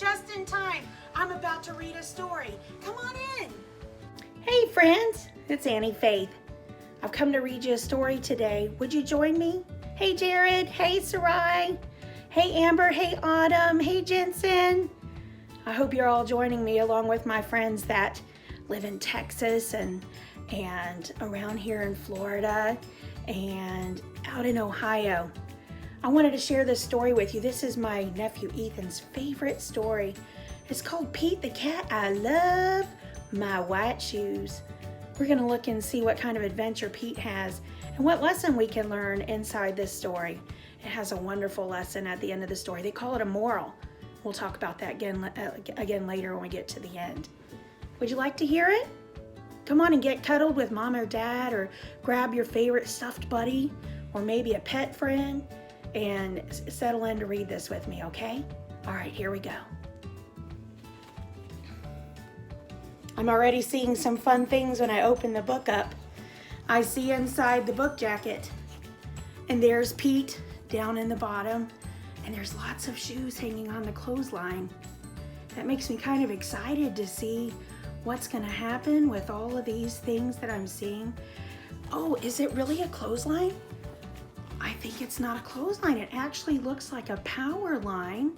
just in time. I'm about to read a story. Come on in. Hey friends, it's Auntie Faith. I've come to read you a story today. Would you join me? Hey Jared, hey Sarai, hey Amber, hey Autumn, hey Jensen. I hope you're all joining me along with my friends that live in Texas and around here in Florida and out in Ohio. I wanted to share this story with you. This is my nephew Ethan's favorite story. It's called Pete the Cat. I love my white shoes. We're gonna look and see what kind of adventure Pete has and what lesson we can learn inside this story. It has a wonderful lesson at the end of the story. They call it a moral. We'll talk about that again later when we get to the end. Would you like to hear it? Come on and get cuddled with mom or dad, or grab your favorite stuffed buddy or maybe a pet friend and settle in to read this with me, okay? All right, here we go. I'm already seeing some fun things when I open the book up. I see inside the book jacket, and there's Pete down in the bottom, and there's lots of shoes hanging on the clothesline. That makes me kind of excited to see what's gonna happen with all of these things that I'm seeing. Oh, is it really a clothesline? I think it's not a clothesline. It actually looks like a power line.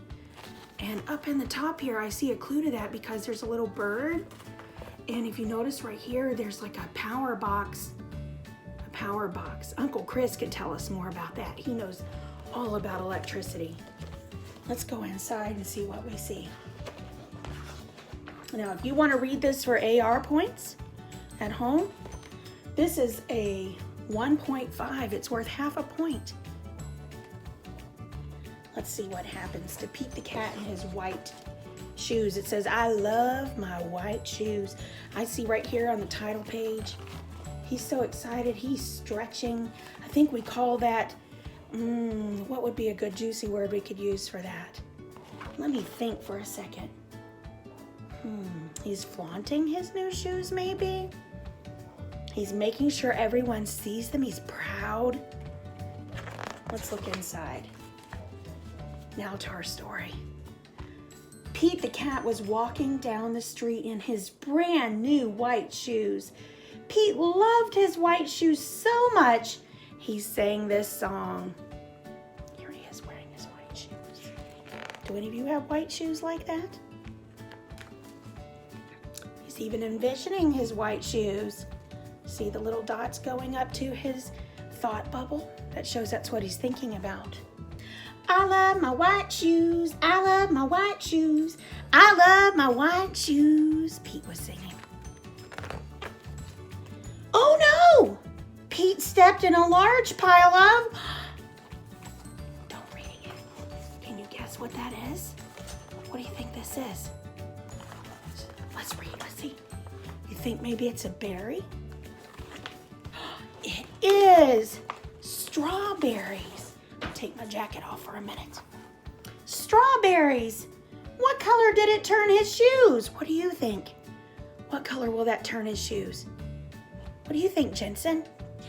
And up in the top here, I see a clue to that because there's a little bird. And if you notice right here, there's like a power box. A power box. Uncle Chris could tell us more about that. He knows all about electricity. Let's go inside and see what we see. Now, if you want to read this for AR points at home, this is a 1.5. It's worth half a point. Let's see what happens to Pete the Cat and his white shoes. It says, I love my white shoes. I see right here on the title page, he's so excited. He's stretching. I think we call that, what would be a good juicy word we could use for that? Let me think for a second. He's flaunting his new shoes, maybe? He's making sure everyone sees them. He's proud. Let's look inside. Now to our story. Pete the Cat was walking down the street in his brand new white shoes. Pete loved his white shoes so much, he sang this song. Here he is wearing his white shoes. Do any of you have white shoes like that? He's even envisioning his white shoes. See the little dots going up to his thought bubble? That shows that's what he's thinking about. I love my white shoes. I love my white shoes. I love my white shoes, Pete was singing. Oh no! Pete stepped in a large pile of... Don't read it. Can you guess what that is? What do you think this is? Let's read, let's see. You think maybe it's a berry? It is strawberries. I'll take my jacket off for a minute. Strawberries. What color did it turn his shoes? What do you think? What color will that turn his shoes? What do you think, Jensen?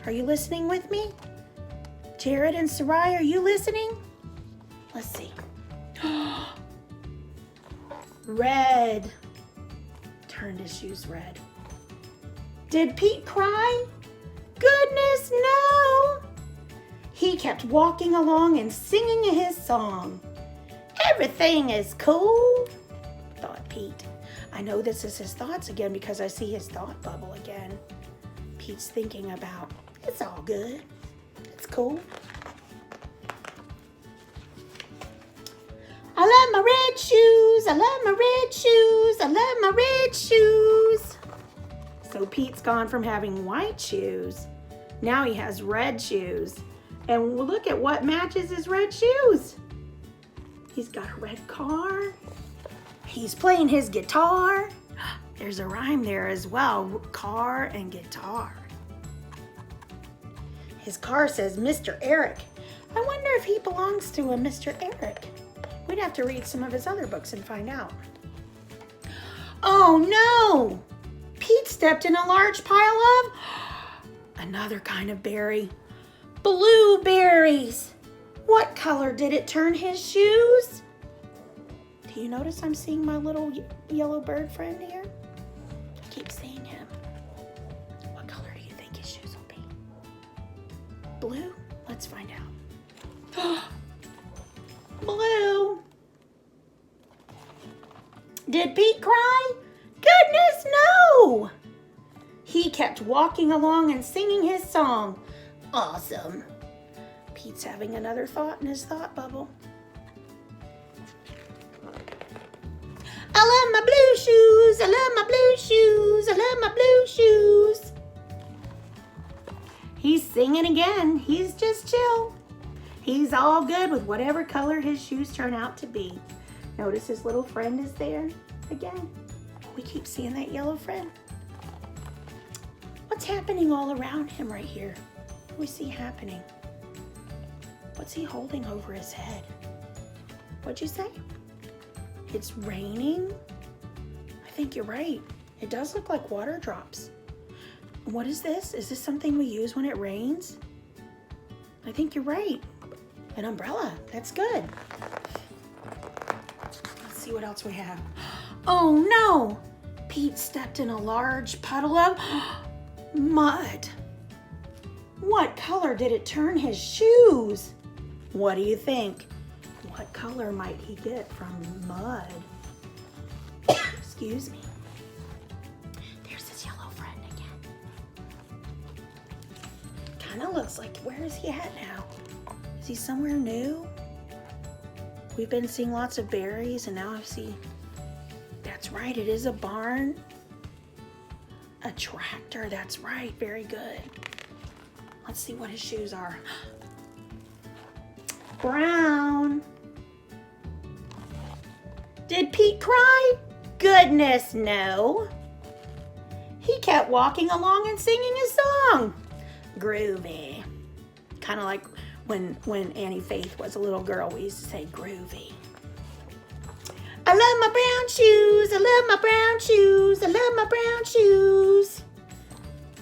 Are you listening with me? Jared and Sarai, are you listening? Let's see. Red. Turned his shoes red. Did Pete cry? Goodness, no! He kept walking along and singing his song. Everything is cool, thought Pete. I know this is his thoughts again because I see his thought bubble again. Pete's thinking about, it's all good. It's cool. I love my red shoes. I love my red shoes. I love my red shoes. So Pete's gone from having white shoes. Now he has red shoes. And look at what matches his red shoes. He's got a red car. He's playing his guitar. There's a rhyme there as well. Car and guitar. His car says Mr. Eric. I wonder if he belongs to a Mr. Eric. We'd have to read some of his other books and find out. Oh no! Pete stepped in a large pile of another kind of berry. Blueberries. What color did it turn his shoes? Do Do you notice I'm seeing my little yellow bird friend here? I keep seeing him. What color do you think his shoes will be? Blue? Let's find out. Blue. Did Pete cry? Goodness, no! He kept walking along and singing his song. Awesome. Pete's having another thought in his thought bubble. I love my blue shoes. I love my blue shoes. I love my blue shoes. He's singing again. He's just chill. He's all good with whatever color his shoes turn out to be. Notice his little friend is there again. We keep seeing that yellow friend. What's happening all around him right here? What do we see happening? What's he holding over his head? What'd you say? It's raining? I think you're right. It does look like water drops. What is this? Is this something we use when it rains? I think you're right. An umbrella. That's good. Let's see what else we have. Oh no! Pete stepped in a large puddle of mud. What color did it turn his shoes? What do you think? What color might he get from mud? Excuse me. There's his yellow friend again. Kind of looks like, where is he at now? Is he somewhere new? We've been seeing lots of berries and now I see, that's right, it is a barn. A tractor, that's right, very good. Let's see what his shoes are. Brown. Did Pete cry? Goodness, no. He kept walking along and singing his song. Groovy. Kind of like when Auntie Faith was a little girl, we used to say groovy. I love my brown shoes. I love my brown shoes. I love my brown shoes.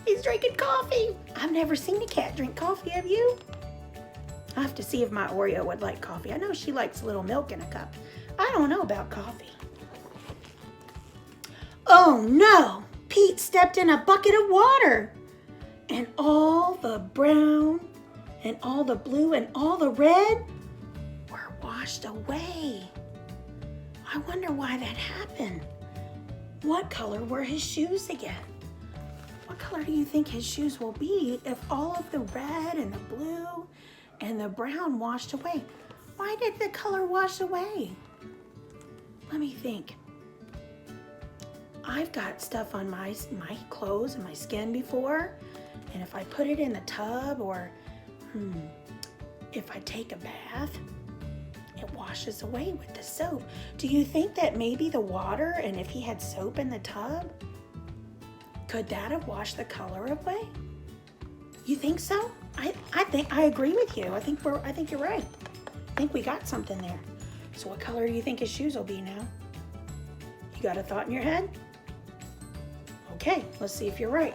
He's drinking coffee. I've never seen a cat drink coffee, have you? I have to see if my Oreo would like coffee. I know she likes a little milk in a cup. I don't know about coffee. Oh no! Pete stepped in a bucket of water. And all the brown and all the blue and all the red were washed away. I wonder why that happened. What color were his shoes again? What color do you think his shoes will be if all of the red and the blue and the brown washed away? Why did the color wash away? Let me think. I've got stuff on my clothes and my skin before, and if I put it in the tub or if I take a bath, it washes away with the soap. Do you think that maybe the water, and if he had soap in the tub, could that have washed the color away? You think so? I think I agree with you. I think you're right. I think we got something there. So what color do you think his shoes will be now? You got a thought in your head? Okay, let's see if you're right.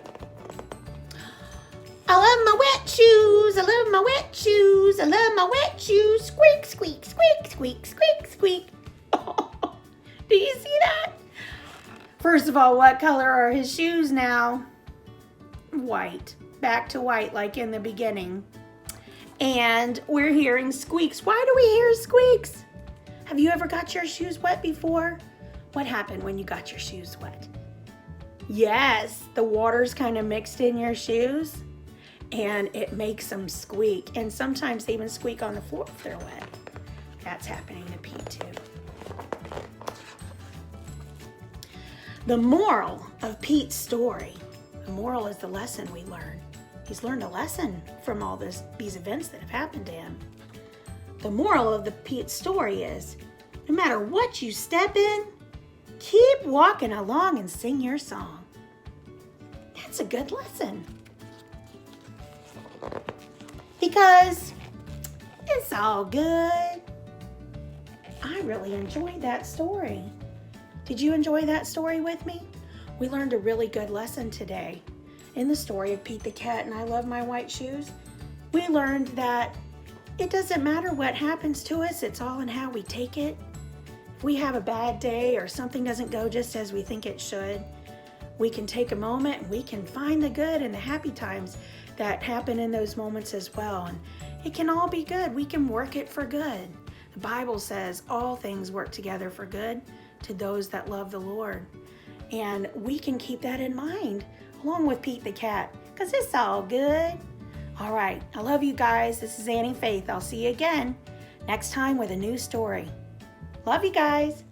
I love my wet shoes. I love my wet shoes. I love my wet shoes. Squeak, squeak, squeak, squeak, squeak, squeak. Do you see that? First of all, what color are his shoes now? White. Back to white like in the beginning. And we're hearing squeaks. Why do we hear squeaks? Have you ever got your shoes wet before? What happened when you got your shoes wet? Yes, the water's kind of mixed in your shoes and it makes them squeak. And sometimes they even squeak on the floor if they're wet. That's happening to Pete too. The moral of Pete's story, the moral is the lesson we learn. He's learned a lesson from all these events that have happened to him. The moral of the Pete story is, no matter what you step in, keep walking along and sing your song. That's a good lesson. Because it's all good. I really enjoyed that story. Did you enjoy that story with me? We learned a really good lesson today. In the story of Pete the Cat and I Love My White Shoes, we learned that it doesn't matter what happens to us, it's all in how we take it. If we have a bad day or something doesn't go just as we think it should, we can take a moment and we can find the good and the happy times that happen in those moments as well. And it can all be good. We can work it for good. The Bible says all things work together for good to those that love the Lord. And we can keep that in mind along with Pete the cat, because it's all good. All right, I love you guys. This is Auntie Faith. I'll see you again next time with a new story. Love you guys.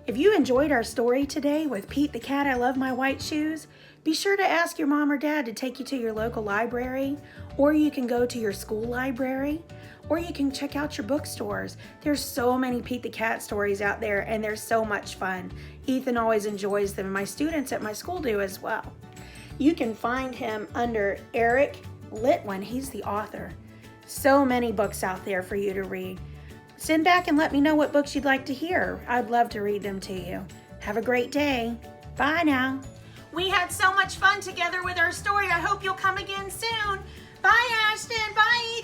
If you enjoyed our story today with Pete the cat, I love my white shoes, be sure to ask your mom or dad to take you to your local library, or you can go to your school library, or you can check out your bookstores. There's so many Pete the cat stories out there, and they're so much fun. Ethan always enjoys them, and my students at my school do as well. You can find him under Eric Litwin. He's the author. So many books out there for you to read. Send back and let me know what books you'd like to hear. I'd love to read them to you. Have a great day. Bye now. We had so much fun together with our story. I hope you'll come again soon. Bye, Ashton. Bye,